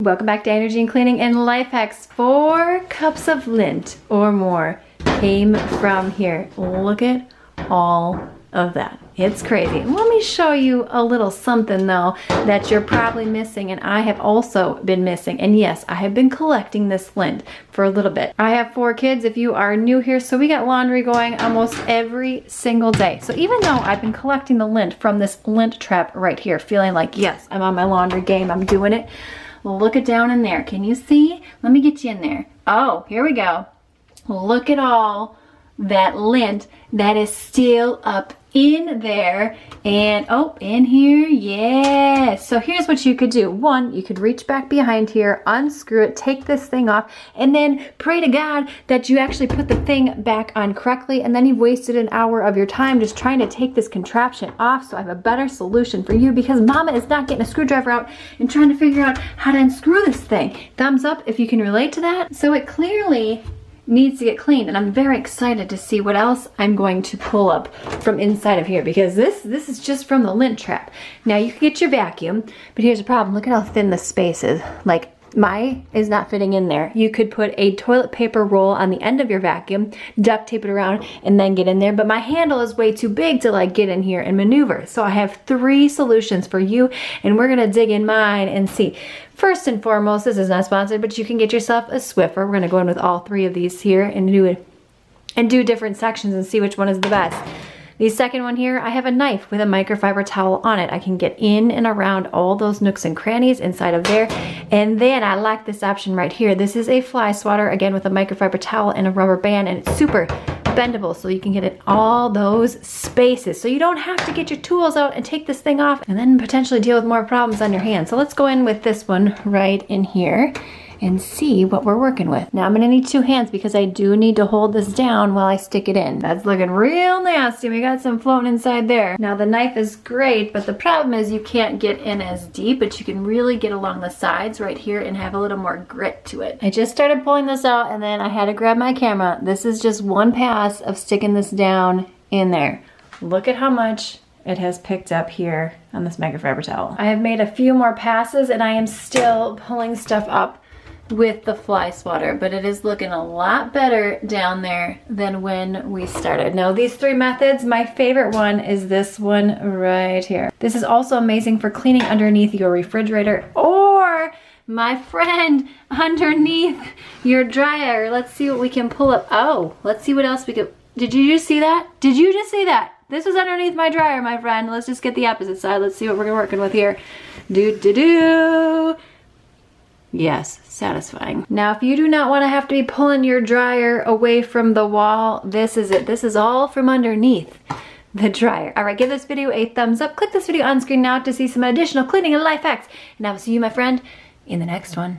Welcome back to Energy and Cleaning and Life Hacks. 4 cups of lint or more came from here. Look at all of that. It's crazy. Let me show you a little something though that you're probably missing, and I have also been missing. And yes, I have been collecting this lint for a little bit. I have 4 kids if you are new here, so we got laundry going almost every single day. So even though I've been collecting the lint from this lint trap right here, feeling like, yes, I'm on my laundry game, I'm doing it. Look it down in there. Can you see? Let me get you in there. Oh, here we go. Look at all that lint that is still up in there. And oh, in here, yeah. So here's what you could do. 1, you could reach back behind here, unscrew it, take this thing off, and then pray to God that you actually put the thing back on correctly, and then you've wasted an hour of your time just trying to take this contraption off. So I have a better solution for you, because Mama is not getting a screwdriver out and trying to figure out how to unscrew this thing. Thumbs up if you can relate to that. So it clearly needs to get cleaned, and I'm very excited to see what else I'm going to pull up from inside of here, because this is just from the lint trap. Now you can get your vacuum, but here's the problem. Look at how thin the space is. Like, my is not fitting in there. You could put a toilet paper roll on the end of your vacuum, duct tape it around, and then get in there, but my handle is way too big to like get in here and maneuver. So I have 3 solutions for you, and we're gonna dig in mine and see. First and foremost, this is not sponsored, but you can get yourself a Swiffer. We're gonna go in with all 3 of these here and do different sections and see which one is the best. The second one here, I have a knife with a microfiber towel on it. I can get in and around all those nooks and crannies inside of there. And then I like this option right here. This is a fly swatter, again with a microfiber towel and a rubber band, and it's super bendable, so you can get in all those spaces. So you don't have to get your tools out and take this thing off and then potentially deal with more problems on your hands. So let's go in with this one right in here and see what we're working with. Now I'm gonna need 2 hands, because I do need to hold this down while I stick it in. That's looking real nasty. We got some floating inside there. Now the knife is great, but the problem is you can't get in as deep, but you can really get along the sides right here and have a little more grit to it. I just started pulling this out, and then I had to grab my camera. This is just 1 pass of sticking this down in there. Look at how much it has picked up here on this microfiber towel. I have made a few more passes, and I am still pulling stuff up with the fly swatter, but it is looking a lot better down there than when we started. Now these 3 methods, my favorite one is this one right here. This is also amazing for cleaning underneath your refrigerator, or my friend, underneath your dryer. Let's see what we can pull up. Oh, let's see what else we could. Did you just see that? Did you just see that? This was underneath my dryer, my friend. Let's just get the opposite side. Let's see what we're working with here. Do. Yes, satisfying. Now, if you do not want to have to be pulling your dryer away from the wall, this is it. This is all from underneath the dryer. All right, give this video a thumbs up. Click this video on screen now to see some additional cleaning and life hacks. And I will see you, my friend, in the next one.